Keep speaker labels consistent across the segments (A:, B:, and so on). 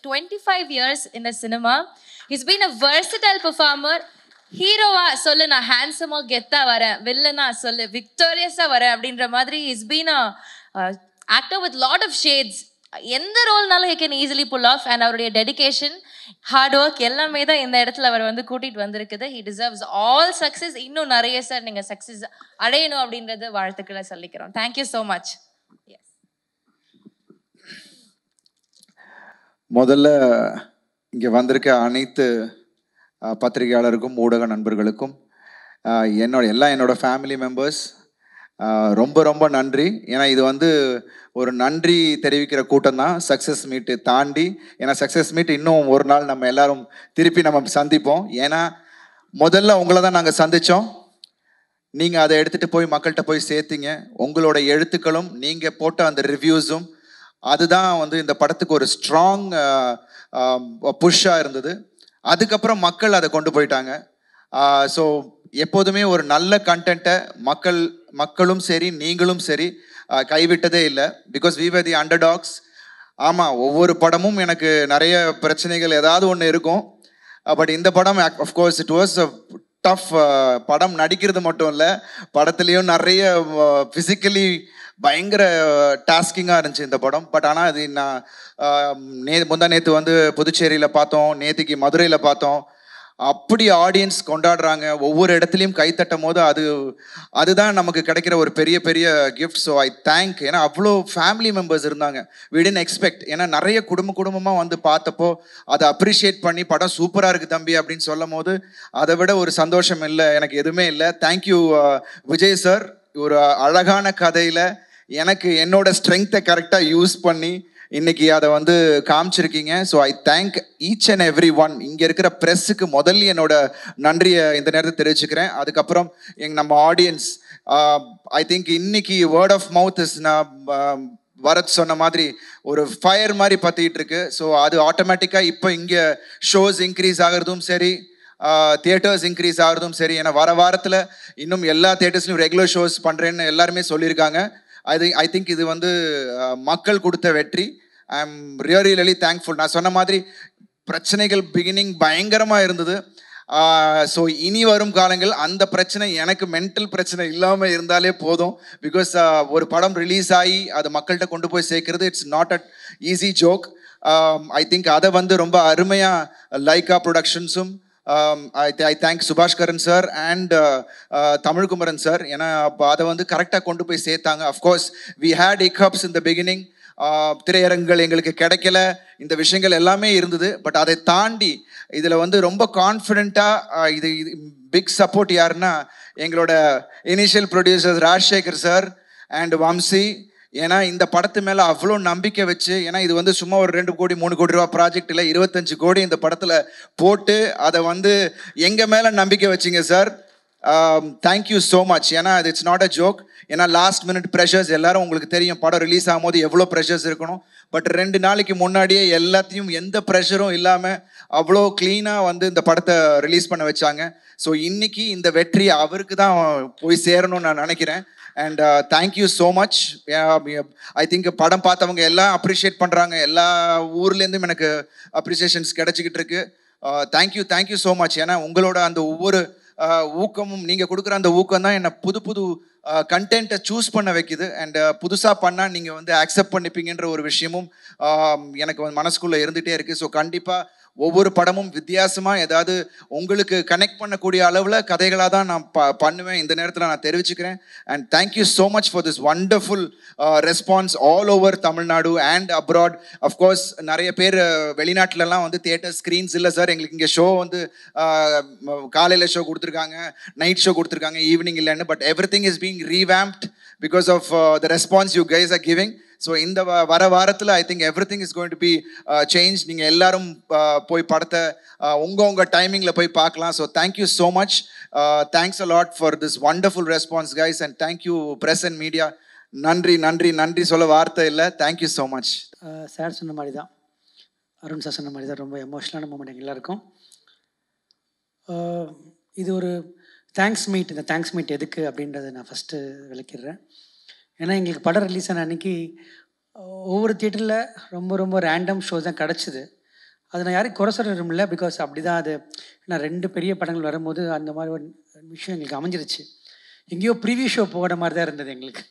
A: 25 years in a cinema. He's been a versatile performer. ஹீரோவா சொல்லு நான் ஹேண்ட்ஸமா கெத்தா வரேன், வில்லனா சொல்லு விக்டோரியஸா வரேன் அப்படின்ற மாதிரி. Is been a actor with lot of shades. எந்த ரோல்னாலும் he can easily pull off. And அவருடைய டெடிகேஷன், ஹார்ட் ஒர்க் எல்லாமே தான் இந்த இடத்துல அவர் வந்து கூட்டிட்டு வந்திருக்குது. He deserves all success. இன்னும் நிறைய சார் நீங்கள் சக்ஸஸ் அடையணும் அப்படின்றது வாழ்த்துக்களை சொல்லிக்கிறோம். Thank you so much.
B: முதல்ல இங்கே வந்திருக்க அனைத்து பத்திரிகையாளருக்கும் ஊடக நண்பர்களுக்கும் என்னோட ஃபேமிலி மெம்பர்ஸ் ரொம்ப ரொம்ப நன்றி. ஏன்னா இது வந்து ஒரு நன்றி தெரிவிக்கிற கூட்டம் தான் சக்ஸஸ் மீட்டு தாண்டி. ஏன்னா சக்ஸஸ் மீட் இன்னும் ஒரு நாள் நம்ம எல்லாரும் திருப்பி நம்ம சந்திப்போம். ஏன்னா முதல்ல உங்களை தான் நாங்கள் சந்தித்தோம். நீங்கள் அதை எடுத்துகிட்டு போய் மக்கள்கிட்ட போய் சேர்த்தீங்க. உங்களோட எழுத்துக்களும் நீங்கள் போட்ட அந்த ரிவ்யூஸும் அதுதான் வந்து இந்த படத்துக்கு ஒரு ஸ்ட்ராங் புஷ்ஷாக இருந்தது. அதுக்கப்புறம் மக்கள் அதை கொண்டு போயிட்டாங்க. ஸோ எப்போதுமே ஒரு நல்ல கண்டென்ட்டை மக்களும் சரி நீங்களும் சரி கைவிட்டதே இல்லை. பிகாஸ் வி வர் தி அண்டர்டாக்ஸ். ஆமாம், ஒவ்வொரு படமும் எனக்கு நிறைய பிரச்சனைகள் ஏதாவது ஒன்று இருக்கும். பட் இந்த படம் of course it was a tough. படம் நடிக்கிறது மட்டும் இல்லை, படத்துலேயும் நிறைய ஃபிசிக்கலி பயங்கர டாஸ்கிங்காக இருந்துச்சு இந்த படம். பட் ஆனால் அது நான் முந்தா நேற்று வந்து புதுச்சேரியில் பார்த்தோம், நேற்றுக்கு மதுரையில் பார்த்தோம். அப்படி ஆடியன்ஸ் கொண்டாடுறாங்க, ஒவ்வொரு இடத்துலையும் கைத்தட்டும் போது அதுதான் நமக்கு கிடைக்கிற ஒரு பெரிய பெரிய கிஃப்ட். So I thank. ஏன்னா அவ்வளோ ஃபேமிலி மெம்பர்ஸ் இருந்தாங்க. We didn't expect. ஏன்னா நிறைய குடும்பமாக வந்து பார்த்தப்போ அதை அப்ரிஷியேட் பண்ணி படம் சூப்பராக இருக்குது தம்பி அப்படின்னு சொல்லும் போது அதை விட ஒரு சந்தோஷம் இல்லை எனக்கு எதுவுமே இல்லை. Thank you Vijay sir. ஒரு அழகான கதையில் எனக்கு என்னோட ஸ்ட்ரென்த்தை கரெக்டாக யூஸ் பண்ணி இன்னைக்கு அதை வந்து காமிச்சிருக்கீங்க. So I thank each and every one. இங்கே இருக்கிற ப்ரெஸ்ஸுக்கு முதல்ல என்னோட நன்றியை இந்த நேரத்தை தெரிவிச்சுக்கிறேன். அதுக்கப்புறம் நம்ம ஆடியன்ஸ், ஐ திங்க் இன்னைக்கு வேர்ட் ஆஃப் மவுத் இஸ், நான் வரத் சொன்ன மாதிரி ஒரு ஃபயர் மாதிரி பற்றிட்டு இருக்கு. ஸோ அது ஆட்டோமேட்டிக்காக இப்போ இங்கே ஷோஸ் இன்க்ரீஸ் ஆகிறதும் சரி, தியேட்டர்ஸ் இன்க்ரீஸ் ஆகிறதும் சரி. ஏன்னா வர வாரத்தில் இன்னும் எல்லா தியேட்டர்ஸ்லையும் ரெகுலர் ஷோஸ் பண்ணுறேன்னு எல்லாருமே சொல்லியிருக்காங்க. ஐ திங்க் இது வந்து மக்கள் கொடுத்த வெற்றி. I am really thankful. நான் சொன்ன மாதிரி பிரச்சனைகள் பிகினிங் பயங்கரமாக இருந்தது. ஸோ இனி வரும் காலங்கள் அந்த பிரச்சனை, எனக்கு மென்டல் பிரச்சனை இல்லாமல் இருந்தாலே போதும். பிகாஸ் ஒரு படம் ரிலீஸ் ஆகி அது மக்கள்கிட்ட கொண்டு போய் சேர்க்கறது it's not a easy joke. I think அதை வந்து ரொம்ப அருமையாக Lyca ப்ரொடக்ஷன்ஸும் I thank Subhash Karan sir and Tamil Kumaran sir. ஏன்னா அதை வந்து கரெக்டாக கொண்டு போய் சேர்த்தாங்க. Of course we had hiccups in the beginning. திரையரங்குகள் எங்களுக்கு கிடைக்கல, இந்த விஷயங்கள் எல்லாமே இருந்தது. பட் அதை தாண்டி இதில் வந்து ரொம்ப கான்ஃபிடென்ட்டாக இது பிக் சப்போர்ட் யாருன்னா எங்களோட initial producers Rajasekhar sir and Vamsi. ஏன்னா இந்த படத்து மேலே அவ்வளோ நம்பிக்கை வச்சு, ஏன்னா இது வந்து சும்மா ஒரு 2 கோடி 3 கோடி ரூபா ப்ராஜெக்ட் இல்லை, 25 கோடி இந்த படத்தில் போட்டு அதை வந்து எங்கள் மேலே நம்பிக்கை வச்சிங்க சார். Thank you so much. ஏன்னா அது இட்ஸ் நாட் அ ஜோக். ஏன்னா லாஸ்ட் மினிட் ப்ரெஷர்ஸ் எல்லாரும் உங்களுக்கு தெரியும், படம் ரிலீஸ் ஆகும்போது எவ்வளோ ப்ரெஷர்ஸ் இருக்கணும். பட் 2 நாளைக்கு முன்னாடியே எல்லாத்தையும் எந்த ப்ரெஷரும் இல்லாமல் அவ்வளோ க்ளீனாக வந்து இந்த படத்தை ரிலீஸ் பண்ண வச்சாங்க. ஸோ இன்னைக்கு இந்த வெற்றி அவருக்கு தான் போய் சேரணும்னு நான் நினைக்கிறேன். And thank you so much. I think படம் பார்த்தவங்க எல்லாம் அப்ரிஷியேட் பண்ணுறாங்க. எல்லா ஊர்லேருந்தும் எனக்கு அப்ரிசியேஷன்ஸ் கிடைச்சிக்கிட்டு இருக்கு. Thank you so much. ஏன்னா உங்களோட அந்த ஒவ்வொரு ஊக்கமும், நீங்கள் கொடுக்குற அந்த ஊக்கம் தான் என்னை புது கண்டென்ட்டை சூஸ் பண்ண வைக்குது. அண்ட் புதுசாக பண்ணால் நீங்கள் வந்து அக்செப்ட் பண்ணிப்பீங்கன்ற ஒரு விஷயமும் எனக்கு மனசுக்குள்ளே இருந்துகிட்டே இருக்குது. ஸோ கண்டிப்பாக ஒவ்வொரு படமும் வித்தியாசமாக ஏதாவது உங்களுக்கு கனெக்ட் பண்ணக்கூடிய அளவில் கதைகளாக தான் நான் பண்ணுவேன். இந்த நேரத்தில் நான் தெரிவிச்சுக்கிறேன். And thank you so much for this wonderful response all over Tamil Nadu and abroad. Of course நிறைய பேர் வெளிநாட்டிலலாம் வந்து தியேட்டர் ஸ்க்ரீன்ஸ் இல்லை சார், எங்களுக்கு இங்கே ஷோ வந்து காலையில் ஷோ கொடுத்துருக்காங்க, நைட் ஷோ கொடுத்துருக்காங்க, ஈவினிங் இல்லைன்னு. But everything is being revamped because of the response you guys are giving. So இந்த வர வாரத்தில் I think everything is going to be change. நீங்கள் எல்லாரும் போய் படத்தை உங்கள் டைமிங்கில் போய் பார்க்கலாம். So thank you so much. Thanks a lot for this wonderful response guys. And thank you press and media. நன்றி சொல்ல வார்த்தை இல்லை. Thank you so much.
C: சார் சொன்ன மாதிரி தான், அருண் சார் சொன்ன மாதிரி தான், ரொம்ப எமோஷ்னலான மூமெண்ட் எங்கள் எல்லாருக்கும். இது ஒரு தேங்க்ஸ் மீட். இந்த தேங்க்ஸ் மீட் எதுக்கு அப்படின்றத நான் ஃபஸ்ட்டு விளக்கிடுறேன். ஏன்னா எங்களுக்கு படம் ரிலீஸ் ஆன அன்றைக்கி ஒவ்வொரு தியேட்டரில் ரொம்ப ரேண்டம் ஷோஸ் தான் கிடச்சிது. அது நான் யாரையும் குறை சொல்ல விரும்பல. பிகாஸ் அப்படி தான் அது. நான் 2 பெரிய படங்கள் வரும்போது அந்த மாதிரி ஒரு விஷயம் எங்களுக்கு அமைஞ்சிருச்சு. எங்கேயோ ப்ரீவியூ ஷோ போகிற மாதிரி தான் இருந்தது எங்களுக்கு.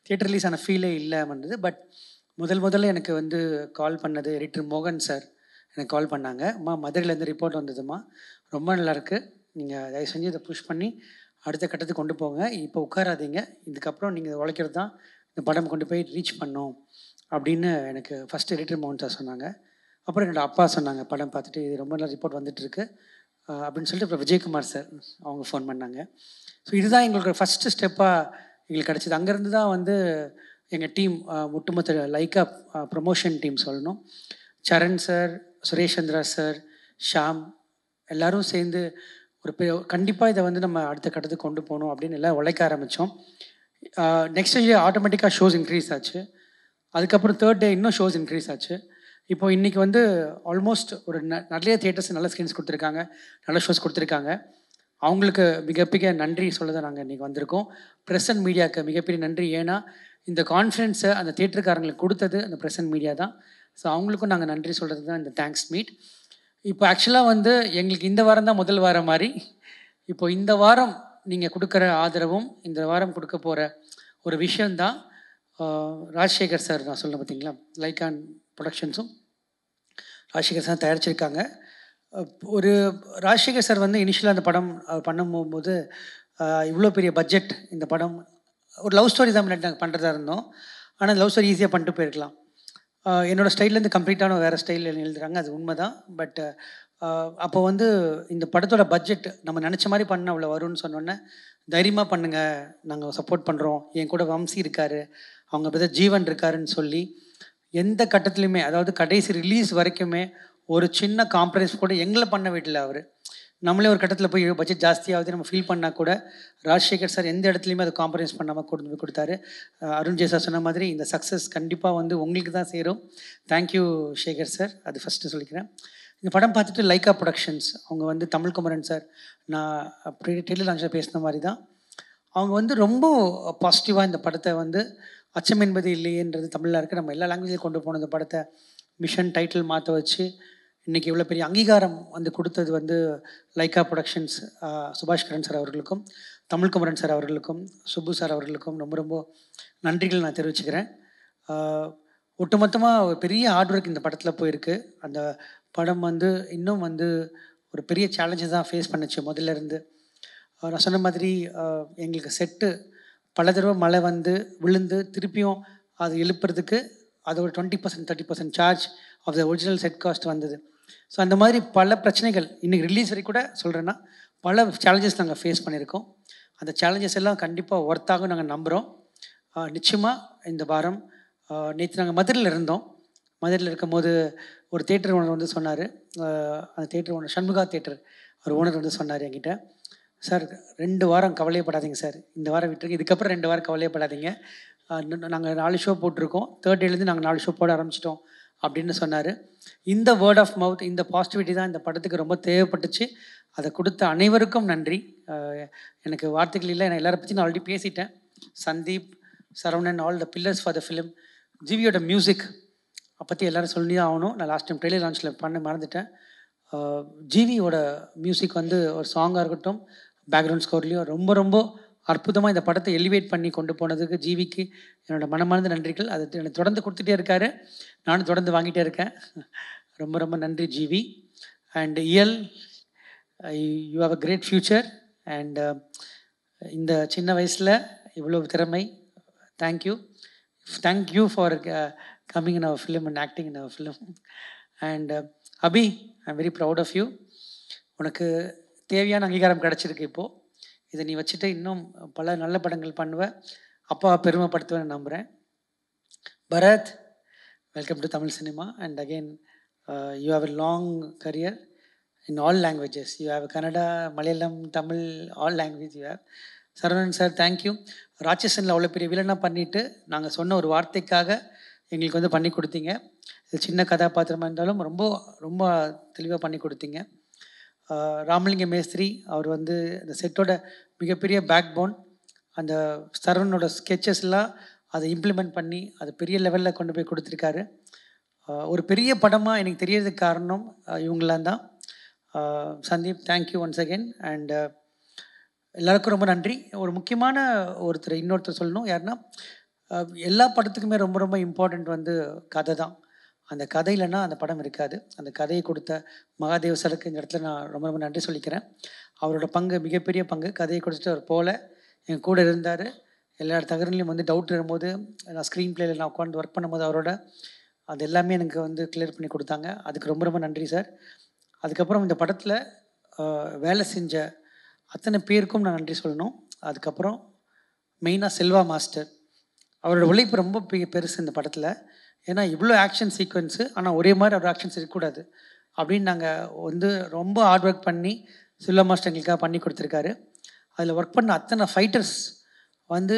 C: தியேட்டர் ரிலீஸ் ஆன ஃபீலே இல்லாமல் இருந்தது. பட் முதல்ல எனக்கு வந்து கால் பண்ணது எடிட்டர் மோகன் சார் எனக்கு கால் பண்ணாங்க. அம்மா மதுரையிலேருந்து ரிப்போர்ட் வந்ததும்மா, ரொம்ப நல்லாயிருக்கு, நீங்கள் தயவு செஞ்சு இதை புஷ் பண்ணி அடுத்த கட்டத்துக்கு கொண்டு போங்க, இப்போ உட்காராதீங்க, இதுக்கப்புறம் நீங்கள் உழைக்கிறது தான் இந்த படம் கொண்டு போய் ரீச் பண்ணோம் அப்படின்னு எனக்கு ஃபஸ்ட்டு எடிட்டர் மோகன் சார் சொன்னாங்க. அப்புறம் என்னோடய அப்பா சொன்னாங்க, படம் பார்த்துட்டு இது ரொம்ப நல்ல ரிப்போர்ட் வந்துட்டுருக்கு அப்படின்னு சொல்லிட்டு அப்புறம் விஜயகுமார் சார் அவங்க ஃபோன் பண்ணாங்க. ஸோ இதுதான் எங்களுக்கு ஃபஸ்ட்டு ஸ்டெப்பாக எங்களுக்கு கிடச்சிது. அங்கேருந்து தான் வந்து எங்கள் டீம் ஒட்டுமொத்த லைக்கா ப்ரொமோஷன் டீம் சொல்லணும், சரண் சார், சுரேஷ் சந்திரா சார், ஷாம் எல்லோரும் சேர்ந்து ஒரு கண்டிப்பாக இதை வந்து நம்ம அடுத்த கட்டத்துக்கு கொண்டு போகணும் அப்படின்னு எல்லாம் உழைக்க ஆரம்பித்தோம். நெக்ஸ்ட் டே ஆட்டோமேட்டிக்காக ஷோஸ் இன்க்ரீஸ் ஆச்சு. அதுக்கப்புறம் 3rd டே இன்னும் ஷோஸ் இன்க்ரீஸ் ஆச்சு. இப்போ இன்றைக்கி வந்து ஆல்மோஸ்ட் ஒரு நிறைய தியேட்டர்ஸ் நல்ல ஸ்க்ரீன்ஸ் கொடுத்துருக்காங்க, நல்ல ஷோஸ் கொடுத்துருக்காங்க. அவங்களுக்கு மிகப்பெரிய நன்றி சொல்ல தான் நாங்கள் இன்றைக்கி வந்திருக்கோம். ப்ரெஸ் அண்ட் மீடியாவுக்கு மிகப்பெரிய நன்றி. ஏன்னா இந்த கான்ஃபிடென்ஸை அந்த தியேட்டருக்காரங்களுக்கு கொடுத்தது அந்த ப்ரெஸ் அண்ட் மீடியா தான். ஸோ அவங்களுக்கும் நாங்கள் நன்றி சொல்கிறது தான் இந்த தேங்க்ஸ் மீட். இப்போ ஆக்சுவலாக வந்து எங்களுக்கு இந்த வாரம் தான் முதல் வாரம் மாதிரி. இப்போ இந்த வாரம் நீங்கள் கொடுக்குற ஆதரவும் இந்த வாரம் கொடுக்க போகிற ஒரு விஷயந்தான் ராஜசேகர் சார் நான் சொல்ல பார்த்தீங்களா, லைக்கான் ப்ரொடக்ஷன்ஸும் ராஜசேகர் சார் தயாரிச்சிருக்காங்க. ஒரு ராஜசேகர் சார் வந்து இனிஷியலாக அந்த படம் பண்ணும்போது இவ்வளோ பெரிய பட்ஜெட் இந்த படம் ஒரு லவ் ஸ்டோரி தான் நாங்கள் பண்ணுறதா இருந்தோம். ஆனால் லவ் ஸ்டோரி ஈஸியாக பண்ணிட்டு போயிருக்கலாம். என்னோடய ஸ்டைல்லேருந்து கம்ப்ளீட்டான வேறு ஸ்டைலில் எழுதுகிறாங்க, அது உண்மை தான். பட் அப்போ வந்து இந்த படத்தோட பட்ஜெட் நம்ம நினச்ச மாதிரி பண்ண அவ்வளோ வரும்னு சொன்னோன்னே, தைரியமாக பண்ணுங்கள், நாங்கள் சப்போர்ட் பண்ணுறோம், என் கூட வம்சி இருக்கார், அவங்க பற்றி ஜீவன் இருக்காருன்னு சொல்லி எந்த கட்டத்துலையுமே, அதாவது கடைசி ரிலீஸ் வரைக்குமே ஒரு சின்ன காம்ப்ரமைஸ் கூட எங்களை பண்ண விடல அவர். நம்மளே ஒரு கட்டத்தில் போய் பட்ஜெட் ஜாஸ்தியாகுது நம்ம ஃபீல் பண்ணால் கூட ராஜசேகர் சார் எந்த இடத்துலையுமே அதை காம்ப்ரமைஸ் பண்ணாமல் கொண்டு போய் கொடுத்தாரு. அருண் ஜெய் சார் சொன்ன மாதிரி இந்த சக்ஸஸ் கண்டிப்பாக வந்து உங்களுக்கு தான் சேரும். தேங்க்யூ சேகர் சார், அது ஃபஸ்ட்டு சொல்லிக்கிறேன். இந்த படம் பார்த்துட்டு லைக்கா ப்ரொடக்ஷன்ஸ் அவங்க வந்து தமிழ் குமரன் சார், நான் டெய்லர் லான்ச்சில் பேசின மாதிரி தான், அவங்க வந்து ரொம்ப பாசிட்டிவாக இந்த படத்தை வந்து அச்சம் என்பது இல்லையேன்றது தமிழில் இருக்குது, நம்ம எல்லா லாங்குவேஜில் கொண்டு போன இந்த படத்தை மிஷன் டைட்டில் மாற்ற வச்சு இன்றைக்கி இவ்வளோ பெரிய அங்கீகாரம் வந்து கொடுத்தது வந்து லைக்கா ப்ரொடக்ஷன்ஸ் சுபாஷ் கரன் சார் அவர்களுக்கும், தமிழ் குமரன் சார் அவர்களுக்கும், சுப்பு சார் அவர்களுக்கும் ரொம்ப ரொம்ப நன்றிகள் நான் தெரிவிச்சுக்கிறேன். ஒட்டுமொத்தமாக ஒரு பெரிய ஹார்ட் ஒர்க் இந்த படத்தில் போயிருக்கு. அந்த படம் வந்து இன்னும் வந்து ஒரு பெரிய சேலஞ்சஸ் தான் ஃபேஸ் பண்ணுச்சு முதல்ல இருந்து. நான் சொன்ன மாதிரி எங்களுக்கு செட்டு பல தடவை மழை வந்து விழுந்து திருப்பியும் அது எழுப்புறதுக்கு அதோட 20% 30% charge of the original set cost வந்தது. ஸோ அந்த மாதிரி பல பிரச்சனைகள் இன்றைக்கி ரிலீஸ் வரைக்கும் கூட சொல்கிறேன்னா பல சேலஞ்சஸ் நாங்கள் ஃபேஸ் பண்ணியிருக்கோம். அந்த சேலஞ்சஸ் எல்லாம் கண்டிப்பாக ஒர்த்தாகும் நாங்கள் நம்புகிறோம். நிச்சயமாக இந்த வாரம் நேற்று நாங்கள் மதுரையில் இருந்தோம். மதுரையில் இருக்கும் போது ஒரு தேட்டர் ஓனர் வந்து சொன்னார், அந்த தேட்டர் ஓனர் சண்முகா தேட்டர் ஒரு ஓனர் வந்து சொன்னார் என்கிட்ட, சார் 2 வாரம் கவலையப்படாதீங்க சார், இந்த வாரம் விட்டுருக்கு, இதுக்கப்புறம் 2 வாரம் கவலையப்படாதீங்க, நாங்கள் 4 ஷோ போட்டிருக்கோம், 3rd டேலேருந்து நாங்கள் 4 ஷோ போட ஆரம்பிச்சிட்டோம் அப்படின்னு சொன்னார். இந்த வேர்ட் ஆஃப் மவுத், இந்த பாசிட்டிவிட்டி தான் இந்த படத்துக்கு ரொம்ப தேவைப்பட்டுச்சு. அதை கொடுத்த அனைவருக்கும் நன்றி. எனக்கு வார்த்தைகள் இல்லை, நான் எல்லாரை பற்றி நான் ஆல்ரெடி பேசிட்டேன். Sandeep, Saravanan, all the pillars for the film. ஜிவியோட மியூசிக் பற்றி எல்லோரும் சொல்லி தான் ஆகணும். நான் லாஸ்ட் டைம் ட்ரெய்லர் லான்ச்சில் பண்ண மறந்துட்டேன். ஜிவியோட மியூசிக் வந்து ஒரு சாங்காக இருக்கட்டும், பேக்ரவுண்ட் ஸ்கோர்லேயும் ரொம்ப ரொம்ப அற்புதமாக இந்த படத்தை எலிவேட் பண்ணி கொண்டு போனதுக்கு ஜிவிக்கு என்னோடய மனமார்ந்த நன்றிகள். அது எனக்கு தொடர்ந்து கொடுத்துட்டே இருக்காரு, நானும் தொடர்ந்து வாங்கிட்டே இருக்கேன். ரொம்ப ரொம்ப நன்றி GV. And Iyal, you have a great future. And இந்த சின்ன வயசில் இவ்வளோ திறமை, thank you for coming in our film and acting in our film. And Abhi, I'm very proud of you. உனக்கு தேவையான அங்கீகாரம் கிடச்சிருக்கு. இப்போது இதை நீ வச்சுட்டு இன்னும் பல நல்ல படங்கள் பண்ணுவேன், அப்பா பெருமைப்படுத்துவேன்னு நம்புகிறேன். Bharath, welcome to Tamil cinema. And again you have a long career in all languages. You have Kannada, Malayalam, Tamil, all languages you have. Saravanan sir, thank you. ராட்சசனில் அவ்வளோ பெரிய வில்லனாக பண்ணிவிட்டு நாங்கள் சொன்ன ஒரு வார்த்தைக்காக எங்களுக்கு வந்து பண்ணி கொடுத்தீங்க. இது சின்ன கதாபாத்திரமாக இருந்தாலும் ரொம்ப ரொம்ப தெளிவாக பண்ணி கொடுத்தீங்க. ராமலிங்க மேஸ்திரி அவர் வந்து அந்த செட்டோட மிகப்பெரிய பேக் போன். அந்த சரவணனோட ஸ்கெச்சஸ்லாம் அதை இம்ப்ளிமெண்ட் பண்ணி அதை பெரிய லெவலில் கொண்டு போய் கொடுத்துருக்காரு. ஒரு பெரிய படமாக எனக்கு தெரியறதுக்கு காரணம் இவங்களாம் தான். Sandeep, thank you once again. And எல்லாருக்கும் ரொம்ப நன்றி. ஒரு முக்கியமான இன்னொருத்தர் சொல்லணும். யாருன்னா, எல்லா படத்துக்குமே ரொம்ப ரொம்ப இம்பார்ட்டண்ட் வந்து கதை தான். அந்த கதை இல்லைன்னா அந்த படம் இருக்காது. அந்த கதையை கொடுத்த மகாதேவ் சாருக்கு இந்த இடத்துல நான் ரொம்ப ரொம்ப நன்றி சொல்லிக்கிறேன். அவரோட பங்கு மிகப்பெரிய பங்கு. கதையை கொடுத்துட்டு அவர் போல என் கூட இருந்தார். எல்லா தகவலையும் வந்து டவுட் இருக்கும்போது நான் ஸ்க்ரீன் பிளேயில் நான் உட்காந்து ஒர்க் பண்ணும்போது அவரோட அது எல்லாமே எனக்கு வந்து கிளியர் பண்ணி கொடுத்தாங்க. அதுக்கு ரொம்ப ரொம்ப நன்றி சார். அதுக்கப்புறம் இந்த படத்தில் வேலை செஞ்ச அத்தனை பேருக்கும் நான் நன்றி சொல்லணும். அதுக்கப்புறம் மெயினாக செல்வா மாஸ்டர், அவரோட உழைப்பு ரொம்ப பெருசு இந்த படத்தில். ஏன்னா இவ்வளோ ஆக்ஷன் சீக்வன்ஸு, ஆனால் ஒரே மாதிரி அவர் ஆக்ஷன்ஸ் இருக்கக்கூடாது அப்படின்னு நாங்கள் வந்து ரொம்ப ஹார்ட் ஒர்க் பண்ணி செல்வா மாஸ்டர் எங்களுக்காக பண்ணி கொடுத்துருக்காரு. அதில் ஒர்க் பண்ண அத்தனை ஃபைட்டர்ஸ் வந்து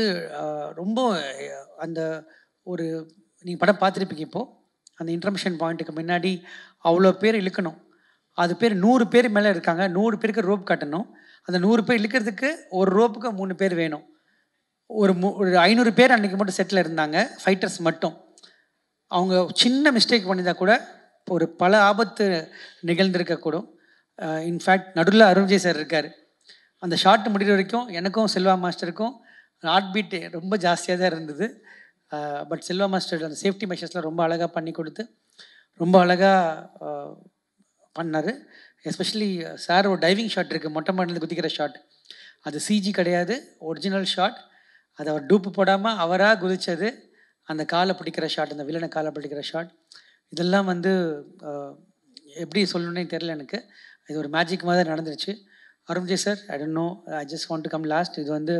C: ரொம்ப அந்த ஒரு நீங்கள் படம் பார்த்துருப்பீங்க. இப்போது அந்த இன்டர்மிஷன் பாயிண்ட்டுக்கு முன்னாடி அவ்வளோ பேர் இழுக்கணும். அது பேர் 100 பேர் மேலே இருக்காங்க. 100 பேருக்கு ரோப் கட்டணும். அந்த 100 பேர் இழுக்கிறதுக்கு ஒரு ரோப்புக்கு 3 பேர் வேணும். ஒரு 500 பேர் அன்றைக்கி மட்டும் செட்டில் இருந்தாங்க, ஃபைட்டர்ஸ் மட்டும். அவங்க சின்ன மிஸ்டேக் பண்ணியிருந்தால் கூட ஒரு பல ஆபத்து நிகழ்ந்திருக்கக்கூடும். இன்ஃபேக்ட் நடுவில் அருண் விஜய் சார் இருக்கார். அந்த ஷாட் முடிகிற வரைக்கும் எனக்கும் செல்வா மாஸ்டருக்கும் ஹார்ட் பீட் ரொம்ப ஜாஸ்தியாக தான் இருந்தது. பட் செல்வா மாஸ்டர் அந்த சேஃப்டி மெஷர்ஸ்லாம் ரொம்ப அழகாக பண்ணி கொடுத்து ரொம்ப அழகாக பண்ணார். எஸ்பெஷலி சார் ஒரு டைவிங் ஷாட் இருக்குது, மொட்டை மாடிலேருந்து குதிக்கிற ஷாட். அது சிஜி கிடையாது, ஒரிஜினல் ஷாட். அதை அவர் டூப்பு போடாமல் அவராக குதித்தது, அந்த காலை பிடிக்கிற ஷாட், அந்த வில்லனை காலை பிடிக்கிற ஷாட், இதெல்லாம் வந்து எப்படி சொல்லணுன்னே தெரில எனக்கு. இது ஒரு மேஜிக் மாதிரி நடந்துருச்சு. Arun Vijay sir, I don't know, I just want to come last. இது வந்து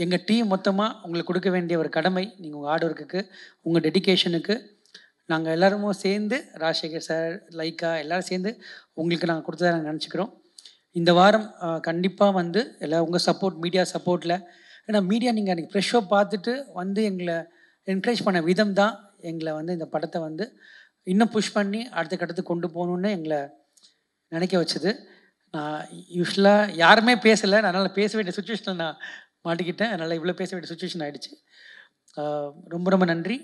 C: எங்கள் டீம் மொத்தமாக உங்களுக்கு கொடுக்க வேண்டிய ஒரு கடமை. நீங்கள் உங்கள் ஹார்ட் ஒர்க்குக்கு, உங்கள் டெடிக்கேஷனுக்கு நாங்கள் எல்லாருமே சேர்ந்து, ராஜசேகர் சார், லைக்கா எல்லோரும் சேர்ந்து உங்களுக்கு நாங்கள் கொடுத்ததாக நாங்கள் நினச்சிக்கிறோம். இந்த வாரம் கண்டிப்பாக வந்து எல்லாம் உங்கள் சப்போர்ட், மீடியா சப்போர்ட்டில், ஏன்னா மீடியா நீங்கள் அன்றைக்கி ஃப்ரெஷ் ஷோ பார்த்துட்டு வந்து எங்களை என்கரேஜ் பண்ண விதம் தான் எங்களை வந்து இந்த படத்தை வந்து இன்னும் புஷ் பண்ணி அடுத்த கட்டத்துக்கு கொண்டு போகணுன்னு எங்களை நினைக்க வச்சுது. நான் யூஸ்வலாக யாருமே பேசலை, அதனால் பேச வேண்டிய சுச்சுவேஷனில் நான் மாட்டிக்கிட்டேன். அதனால் இவ்வளோ பேச வேண்டிய சுச்சுவேஷன் ஆகிடுச்சு. ரொம்ப ரொம்ப நன்றி.